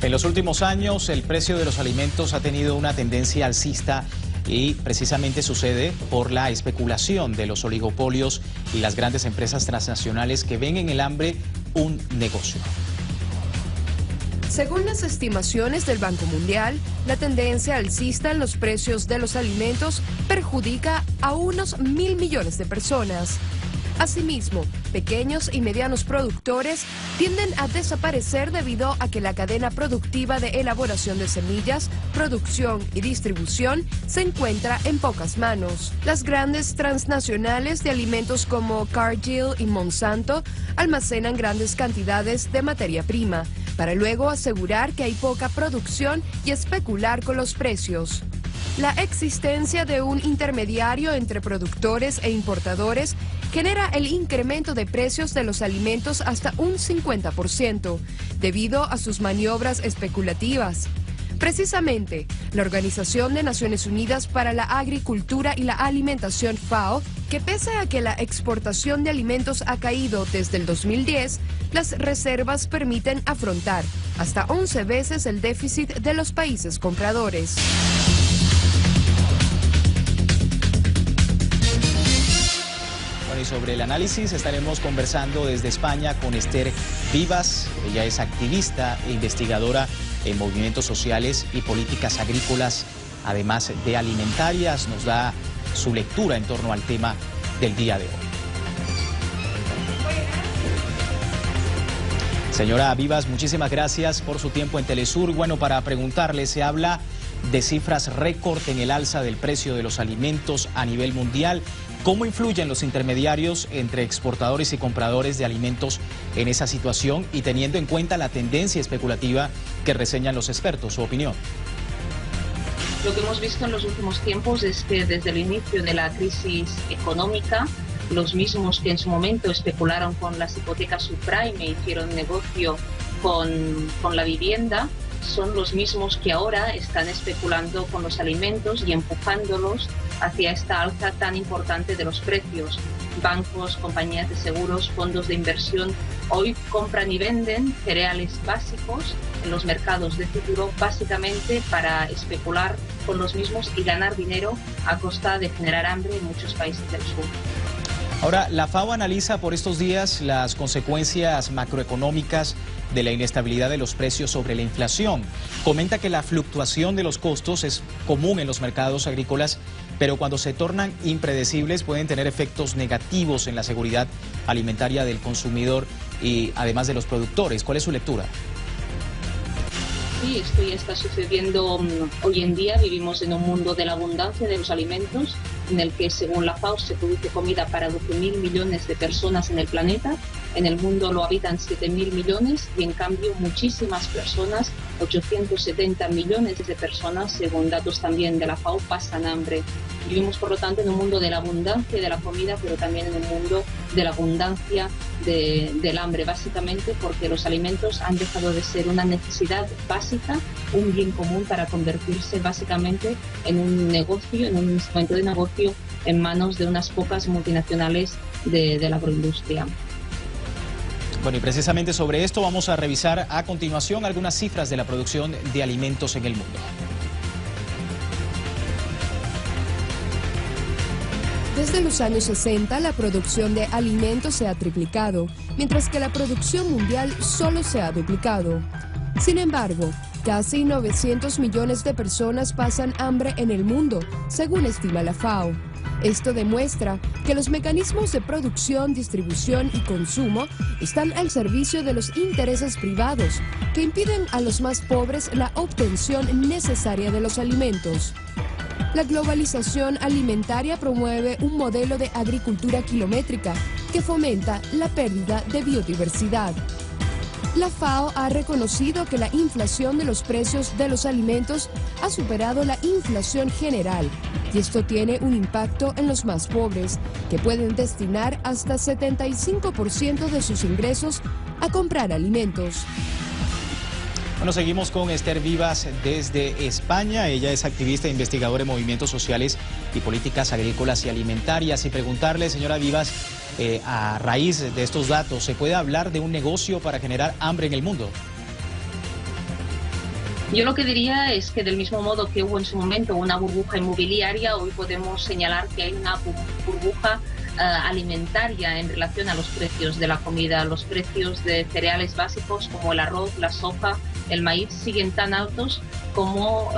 En los últimos años, el precio de los alimentos ha tenido una tendencia alcista y precisamente sucede por la especulación de los oligopolios y las grandes empresas transnacionales que ven en el hambre un negocio. Según las estimaciones del Banco Mundial, la tendencia alcista en los precios de los alimentos perjudica a unos 1.000 millones de personas. Asimismo, pequeños y medianos productores tienden a desaparecer debido a que la cadena productiva de elaboración de semillas, producción y distribución se encuentra en pocas manos. Las grandes transnacionales de alimentos como Cargill y Monsanto almacenan grandes cantidades de materia prima, para luego asegurar que hay poca producción y especular con los precios. La existencia de un intermediario entre productores e importadores genera el incremento de precios de los alimentos hasta un 50%, debido a sus maniobras especulativas. Precisamente, la Organización de Naciones Unidas para la Agricultura y la Alimentación, FAO, que pese a que la exportación de alimentos ha caído desde el 2010, las reservas permiten afrontar hasta 11 veces el déficit de los países compradores. Bueno, y sobre el análisis estaremos conversando desde España con Esther Vivas. Ella es activista e investigadora en movimientos sociales y políticas agrícolas, además de alimentarias. Nos da su lectura en torno al tema del día de hoy. Señora Vivas, muchísimas gracias por su tiempo en Telesur. Bueno, para preguntarle, se habla de cifras récord en el alza del precio de los alimentos a nivel mundial. ¿Cómo influyen los intermediarios entre exportadores y compradores de alimentos en esa situación y teniendo en cuenta la tendencia especulativa que reseñan los expertos? Su opinión. Lo que hemos visto en los últimos tiempos es que desde el inicio de la crisis económica, los mismos que en su momento especularon con las hipotecas subprime e hicieron negocio con la vivienda, son los mismos que ahora están especulando con los alimentos y empujándolos hacia esta alza tan importante de los precios. Bancos, compañías de seguros, fondos de inversión hoy compran y venden cereales básicos en los mercados de futuro, básicamente para especular con los mismos y ganar dinero a costa de generar hambre en muchos países del sur. Ahora, la FAO analiza por estos días las consecuencias macroeconómicas de la inestabilidad de los precios sobre la inflación. Comenta que la fluctuación de los costos es común en los mercados agrícolas, pero cuando se tornan impredecibles pueden tener efectos negativos en la seguridad alimentaria del consumidor y además de los productores. ¿Cuál es su lectura? Sí, esto ya está sucediendo hoy en día. Vivimos en un mundo de la abundancia de los alimentos, en el que, según la FAO, se produce comida para 12.000 millones de personas en el planeta. En el mundo lo habitan 7.000 millones y, en cambio, muchísimas personas, 870 millones de personas, según datos también de la FAO, pasan hambre. Vivimos, por lo tanto, en un mundo de la abundancia de la comida, pero también en un mundo de la abundancia del hambre, básicamente porque los alimentos han dejado de ser una necesidad básica, un bien común, para convertirse básicamente en un negocio, en un instrumento de negocio en manos de unas pocas multinacionales de la agroindustria. Bueno, y precisamente sobre esto vamos a revisar a continuación algunas cifras de la producción de alimentos en el mundo. Desde los años 60, la producción de alimentos se ha triplicado, mientras que la producción mundial solo se ha duplicado. Sin embargo, casi 900 millones de personas pasan hambre en el mundo, según estima la FAO. Esto demuestra que los mecanismos de producción, distribución y consumo están al servicio de los intereses privados, que impiden a los más pobres la obtención necesaria de los alimentos. La globalización alimentaria promueve un modelo de agricultura kilométrica que fomenta la pérdida de biodiversidad. La FAO ha reconocido que la inflación de los precios de los alimentos ha superado la inflación general, y esto tiene un impacto en los más pobres, que pueden destinar hasta 75% de sus ingresos a comprar alimentos. Bueno, seguimos con Esther Vivas desde España. Ella es activista e investigadora en movimientos sociales y políticas agrícolas y alimentarias. Y preguntarle, señora Vivas, a raíz de estos datos, ¿se puede hablar de un negocio para generar hambre en el mundo? Yo lo que diría es que del mismo modo que hubo en su momento una burbuja inmobiliaria, hoy podemos señalar que hay una burbuja alimentaria en relación a los precios de la comida. Los precios de cereales básicos como el arroz, la soja, el maíz siguen tan altos como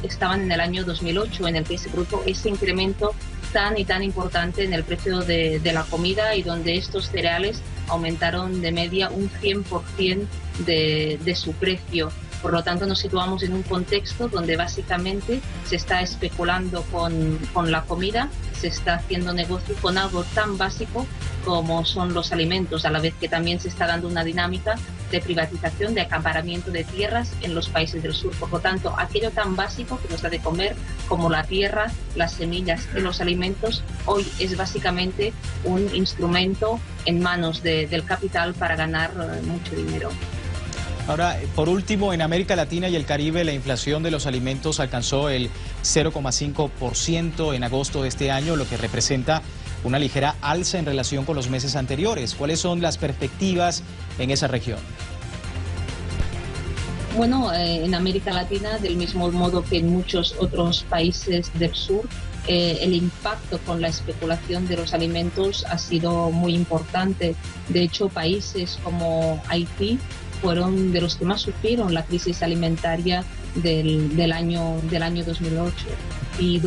estaban en el año 2008, en el que se produjo ese incremento tan importante en el precio de la comida y donde estos cereales aumentaron de media un 100% de su precio. Por lo tanto, nos situamos en un contexto donde básicamente se está especulando con la comida, se está haciendo negocio con algo tan básico como son los alimentos, a la vez que también se está dando una dinámica de privatización, de acaparamiento de tierras en los países del sur. Por lo tanto, aquello tan básico que nos da de comer, como la tierra, las semillas y los alimentos, hoy es básicamente un instrumento en manos del capital para ganar mucho dinero. Ahora, por último, en América Latina y el Caribe, la inflación de los alimentos alcanzó el 0,5% en agosto de este año, lo que representa una ligera alza en relación con los meses anteriores. ¿Cuáles son las perspectivas en esa región? Bueno, en América Latina, del mismo modo que en muchos otros países del sur, el impacto con la especulación de los alimentos ha sido muy importante. De hecho, países como Haití fueron de los que más sufrieron la crisis alimentaria del año 2008 y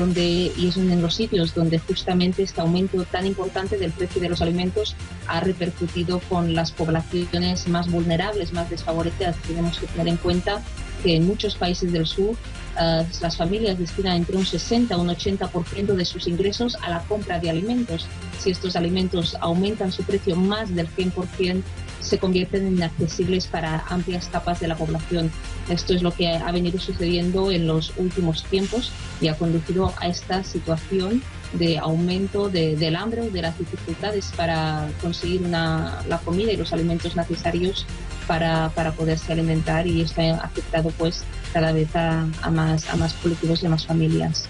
es uno de los sitios donde justamente este aumento tan importante del precio de los alimentos ha repercutido con las poblaciones más vulnerables, más desfavorecidas. Tenemos que tener en cuenta que en muchos países del sur las familias destinan entre un 60 y un 80% de sus ingresos a la compra de alimentos. Si estos alimentos aumentan su precio más del 100%, se convierten en inaccesibles para amplias capas de la población. Esto es lo que ha venido sucediendo en los últimos tiempos y ha conducido a esta situación de aumento del hambre o de las dificultades para conseguir la comida y los alimentos necesarios para poderse alimentar, y esto ha afectado pues cada vez a más colectivos y a más familias.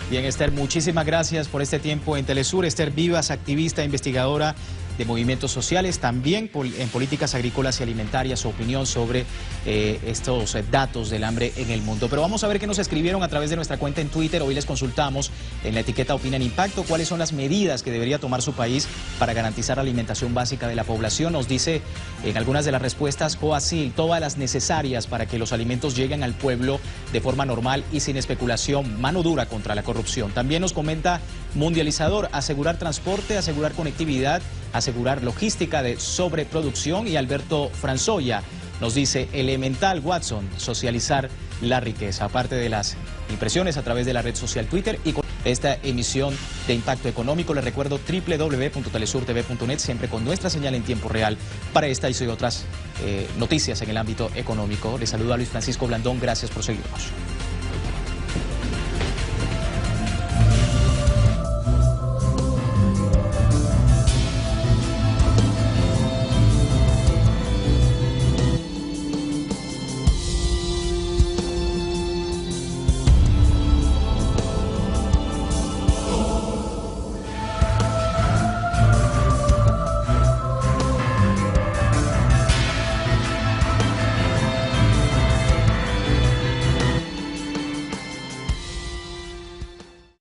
Bien, Esther, muchísimas gracias por este tiempo en Telesur. Esther Vivas, activista, investigadora de movimientos sociales, también en políticas agrícolas y alimentarias, su opinión sobre estos datos del hambre en el mundo. Pero vamos a ver qué nos escribieron a través de nuestra cuenta en Twitter. Hoy les consultamos en la etiqueta Opina en Impacto cuáles son las medidas que debería tomar su país para garantizar la alimentación básica de la población. Nos dice en algunas de las respuestas Joacil, todas las necesarias para que los alimentos lleguen al pueblo de forma normal y sin especulación, mano dura contra la corrupción. También nos comenta Mundializador, asegurar transporte, asegurar conectividad, asegurar logística de sobreproducción. Y Alberto Franzoya nos dice elemental, Watson, socializar la riqueza. Aparte de las impresiones a través de la red social Twitter y con esta emisión de Impacto Económico, les recuerdo www.telesurtv.net, siempre con nuestra señal en tiempo real para esta y otras noticias en el ámbito económico. Les saluda Luis Francisco Blandón, gracias por seguirnos.